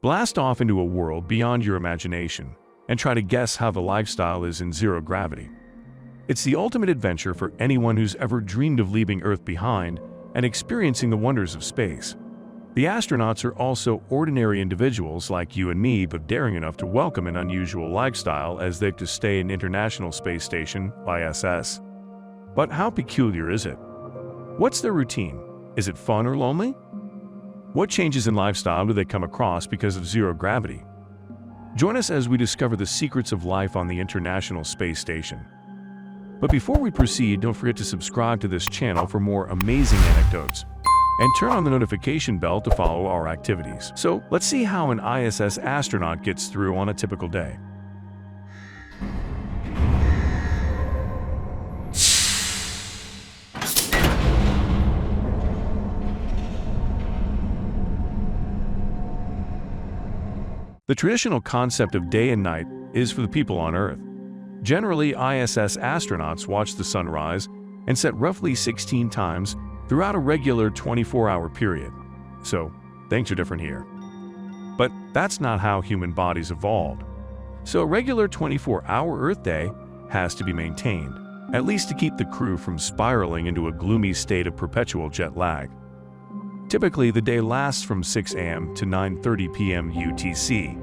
Blast off into a world beyond your imagination and try to guess how the lifestyle is in zero gravity. It's the ultimate adventure for anyone who's ever dreamed of leaving Earth behind and experiencing the wonders of space. The astronauts are also ordinary individuals like you and me, but daring enough to welcome an unusual lifestyle as they have to stay in International Space Station, ISS. But how peculiar is it? What's their routine? Is it fun or lonely? What changes in lifestyle do they come across because of zero gravity? Join us as we discover the secrets of life on the International Space Station. But before we proceed, don't forget to subscribe to this channel for more amazing anecdotes, and turn on the notification bell to follow our activities. So let's see how an ISS astronaut gets through on a typical day. The traditional concept of day and night is for the people on Earth. Generally, ISS astronauts watch the sunrise and set roughly 16 times throughout a regular 24-hour period. So, things are different here. But that's not how human bodies evolved. So a regular 24-hour Earth day has to be maintained, at least to keep the crew from spiraling into a gloomy state of perpetual jet lag. Typically, the day lasts from 6 a.m. to 9:30 p.m. UTC,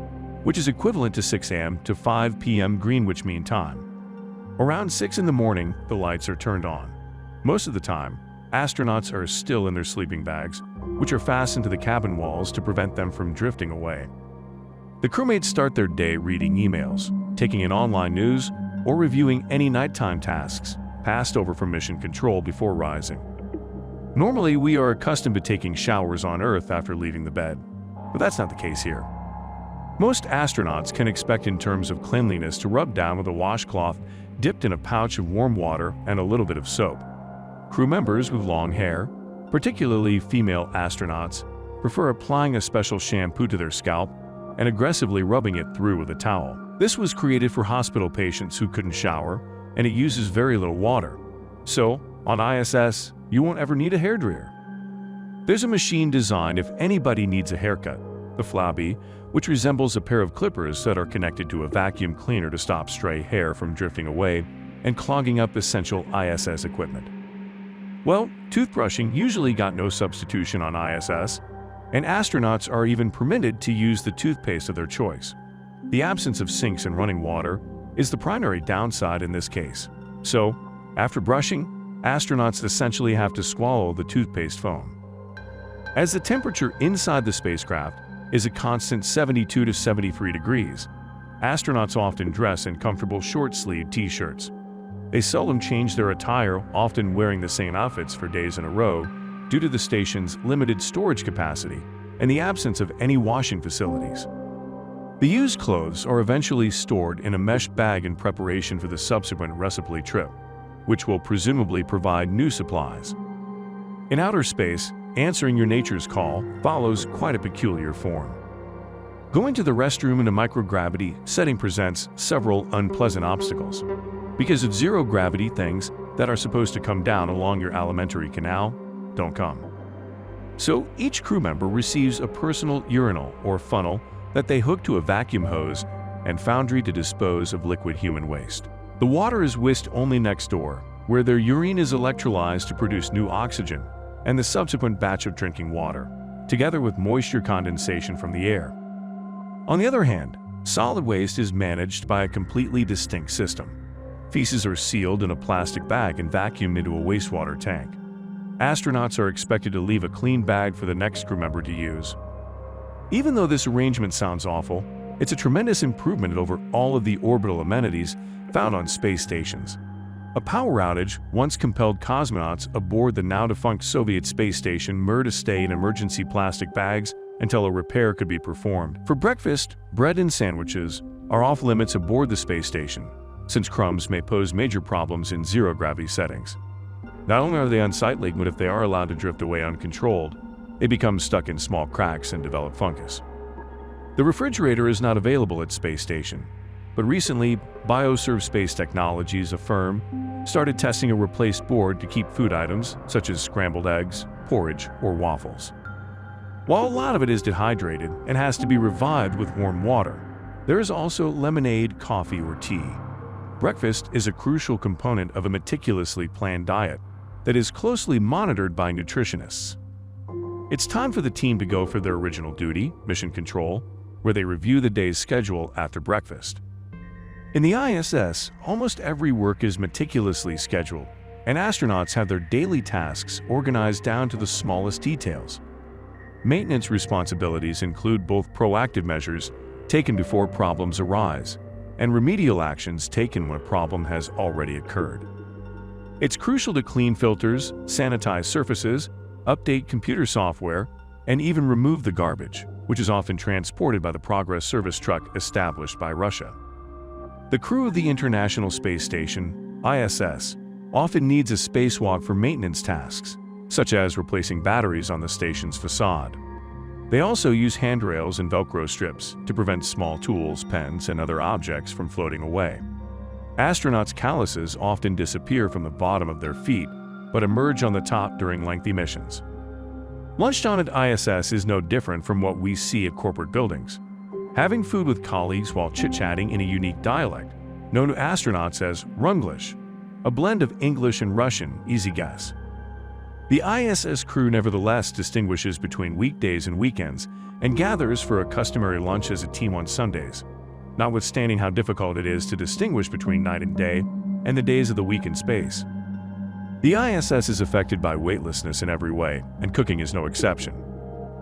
which is equivalent to 6 a.m. to 5 p.m. Greenwich Mean Time. Around 6 in the morning, the lights are turned on. Most of the time, astronauts are still in their sleeping bags, which are fastened to the cabin walls to prevent them from drifting away. The crewmates start their day reading emails, taking in online news, or reviewing any nighttime tasks passed over from mission control before rising. Normally, we are accustomed to taking showers on Earth after leaving the bed, but that's not the case here. Most astronauts can expect in terms of cleanliness to rub down with a washcloth dipped in a pouch of warm water and a little bit of soap. Crew members with long hair, particularly female astronauts, prefer applying a special shampoo to their scalp and aggressively rubbing it through with a towel. This was created for hospital patients who couldn't shower, and it uses very little water. So, on ISS, you won't ever need a hairdryer. There's a machine designed if anybody needs a haircut, the Flabby, which resembles a pair of clippers that are connected to a vacuum cleaner to stop stray hair from drifting away and clogging up essential ISS equipment. Well, toothbrushing usually got no substitution on ISS, and astronauts are even permitted to use the toothpaste of their choice. The absence of sinks and running water is the primary downside in this case. So, after brushing, astronauts essentially have to swallow the toothpaste foam. As the temperature inside the spacecraft is a constant 72 to 73 degrees, astronauts often dress in comfortable short-sleeved t-shirts. They seldom change their attire, often wearing the same outfits for days in a row due to the station's limited storage capacity and the absence of any washing facilities. The used clothes are eventually stored in a mesh bag in preparation for the subsequent resupply trip, which will presumably provide new supplies. In outer space, answering your nature's call follows quite a peculiar form. Going to the restroom in a microgravity setting presents several unpleasant obstacles. Because of zero gravity, things that are supposed to come down along your alimentary canal don't come. So each crew member receives a personal urinal or funnel that they hook to a vacuum hose and foundry to dispose of liquid human waste. The water is whisked only next door, where their urine is electrolyzed to produce new oxygen and the subsequent batch of drinking water, together with moisture condensation from the air. On the other hand, solid waste is managed by a completely distinct system. Feces are sealed in a plastic bag and vacuumed into a wastewater tank. Astronauts are expected to leave a clean bag for the next crew member to use. Even though this arrangement sounds awful, it's a tremendous improvement over all of the orbital amenities found on space stations. A power outage once compelled cosmonauts aboard the now-defunct Soviet space station Mir to stay in emergency plastic bags until a repair could be performed. For breakfast, bread and sandwiches are off-limits aboard the space station, since crumbs may pose major problems in zero-gravity settings. Not only are they unsightly, but if they are allowed to drift away uncontrolled, they become stuck in small cracks and develop fungus. The refrigerator is not available at space station, but recently, Bioserve Space Technologies, a firm, started testing a replaced board to keep food items such as scrambled eggs, porridge, or waffles. While a lot of it is dehydrated and has to be revived with warm water, there is also lemonade, coffee, or tea. Breakfast is a crucial component of a meticulously planned diet that is closely monitored by nutritionists. It's time for the team to go for their original duty, mission control, where they review the day's schedule after breakfast. In the ISS, almost every work is meticulously scheduled, and astronauts have their daily tasks organized down to the smallest details. Maintenance responsibilities include both proactive measures taken before problems arise and remedial actions taken when a problem has already occurred. It's crucial to clean filters, sanitize surfaces, update computer software, and even remove the garbage, which is often transported by the Progress service truck established by Russia. The crew of the International Space Station, ISS, often needs a spacewalk for maintenance tasks, such as replacing batteries on the station's facade. They also use handrails and Velcro strips to prevent small tools, pens, and other objects from floating away. Astronauts' calluses often disappear from the bottom of their feet, but emerge on the top during lengthy missions. Lunchtime at ISS is no different from what we see at corporate buildings. Having food with colleagues while chit-chatting in a unique dialect, known to astronauts as Runglish, a blend of English and Russian, easy guess. The ISS crew nevertheless distinguishes between weekdays and weekends and gathers for a customary lunch as a team on Sundays, notwithstanding how difficult it is to distinguish between night and day and the days of the week in space. The ISS is affected by weightlessness in every way, and cooking is no exception.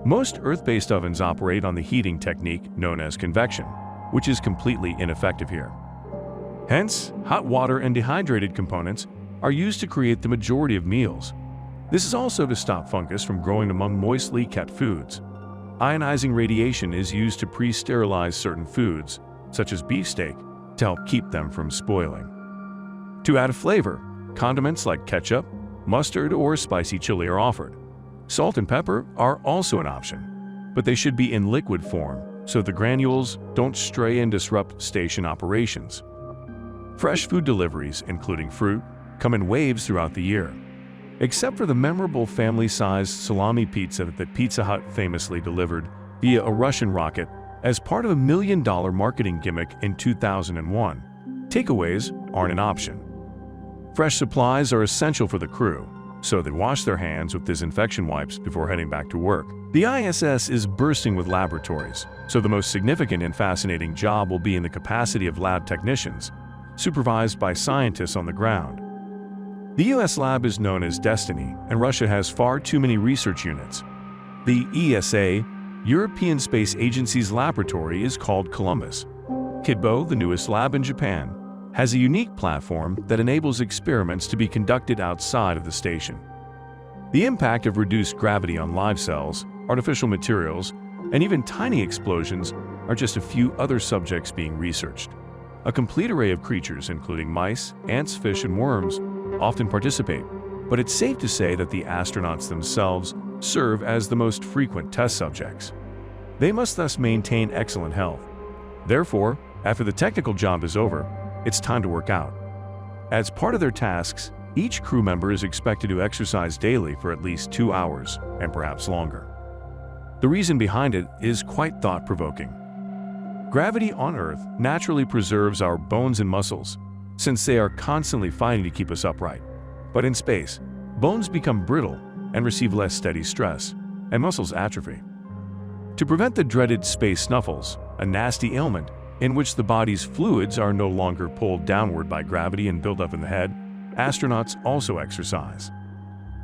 Most Earth-based ovens operate on the heating technique known as convection, which is completely ineffective here. Hence, hot water and dehydrated components are used to create the majority of meals. This is also to stop fungus from growing among moistly kept foods. Ionizing radiation is used to pre-sterilize certain foods, such as beefsteak, to help keep them from spoiling. To add a flavor, condiments like ketchup, mustard, or spicy chili are offered. Salt and pepper are also an option, but they should be in liquid form so the granules don't stray and disrupt station operations. Fresh food deliveries, including fruit, come in waves throughout the year. Except for the memorable family-sized salami pizza that Pizza Hut famously delivered via a Russian rocket as part of a $1 million marketing gimmick in 2001, takeaways aren't an option. Fresh supplies are essential for the crew, so they wash their hands with disinfection wipes before heading back to work. The ISS is bursting with laboratories, so the most significant and fascinating job will be in the capacity of lab technicians, supervised by scientists on the ground. The US lab is known as Destiny, and Russia has far too many research units. The ESA, European Space Agency's laboratory, is called Columbus. Kidbo, the newest lab in Japan, has a unique platform that enables experiments to be conducted outside of the station. The impact of reduced gravity on live cells, artificial materials, and even tiny explosions are just a few other subjects being researched. A complete array of creatures, including mice, ants, fish, and worms, often participate, but it's safe to say that the astronauts themselves serve as the most frequent test subjects. They must thus maintain excellent health. Therefore, after the technical job is over, it's time to work out. As part of their tasks, each crew member is expected to exercise daily for at least 2 hours, and perhaps longer. The reason behind it is quite thought-provoking. Gravity on Earth naturally preserves our bones and muscles, since they are constantly fighting to keep us upright. But in space, bones become brittle and receive less steady stress, and muscles atrophy. To prevent the dreaded space snuffles, a nasty ailment in which the body's fluids are no longer pulled downward by gravity and build up in the head, astronauts also exercise.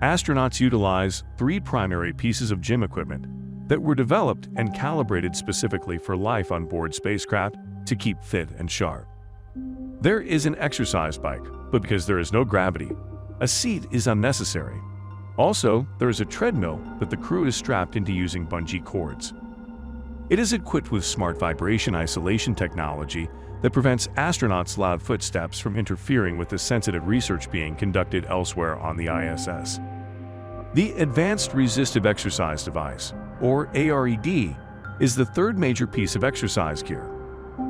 Astronauts utilize 3 primary pieces of gym equipment that were developed and calibrated specifically for life on board spacecraft to keep fit and sharp. There is an exercise bike, but because there is no gravity, a seat is unnecessary. Also, there is a treadmill that the crew is strapped into using bungee cords. It is equipped with smart vibration isolation technology that prevents astronauts' loud footsteps from interfering with the sensitive research being conducted elsewhere on the ISS. The Advanced Resistive Exercise Device, or ARED, is the third major piece of exercise gear.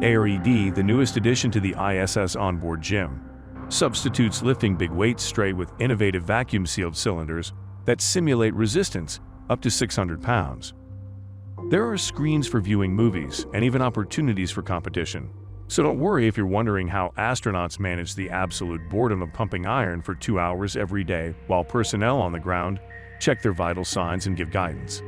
ARED, the newest addition to the ISS onboard gym, substitutes lifting big weights straight with innovative vacuum-sealed cylinders that simulate resistance up to 600 pounds. There are screens for viewing movies and even opportunities for competition. So don't worry if you're wondering how astronauts manage the absolute boredom of pumping iron for 2 hours every day while personnel on the ground check their vital signs and give guidance.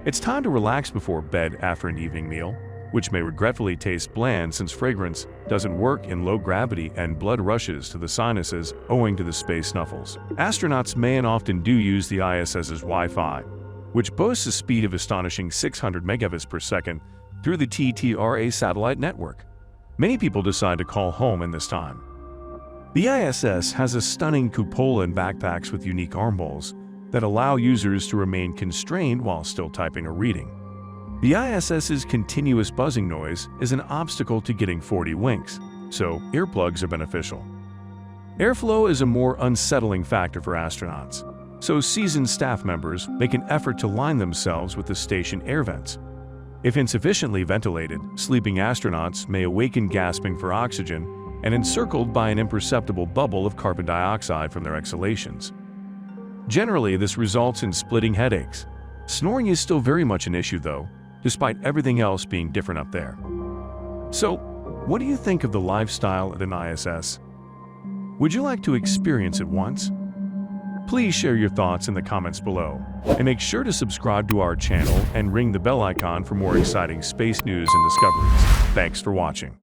It's time to relax before bed after an evening meal, which may regretfully taste bland since fragrance doesn't work in low gravity and blood rushes to the sinuses owing to the space snuffles. Astronauts may and often do use the ISS's Wi-Fi, which boasts a speed of astonishing 600 megabits per second through the TTRA satellite network. Many people decide to call home in this time. The ISS has a stunning cupola and backpacks with unique arm bowls that allow users to remain constrained while still typing or reading. The ISS's continuous buzzing noise is an obstacle to getting 40 winks, so earplugs are beneficial. Airflow is a more unsettling factor for astronauts, so seasoned staff members make an effort to line themselves with the station air vents. If insufficiently ventilated, sleeping astronauts may awaken gasping for oxygen and encircled by an imperceptible bubble of carbon dioxide from their exhalations. Generally, this results in splitting headaches. Snoring is still very much an issue, though, despite everything else being different up there. So, what do you think of the lifestyle at an ISS? Would you like to experience it once? Please share your thoughts in the comments below, and make sure to subscribe to our channel and ring the bell icon for more exciting space news and discoveries. Thanks for watching.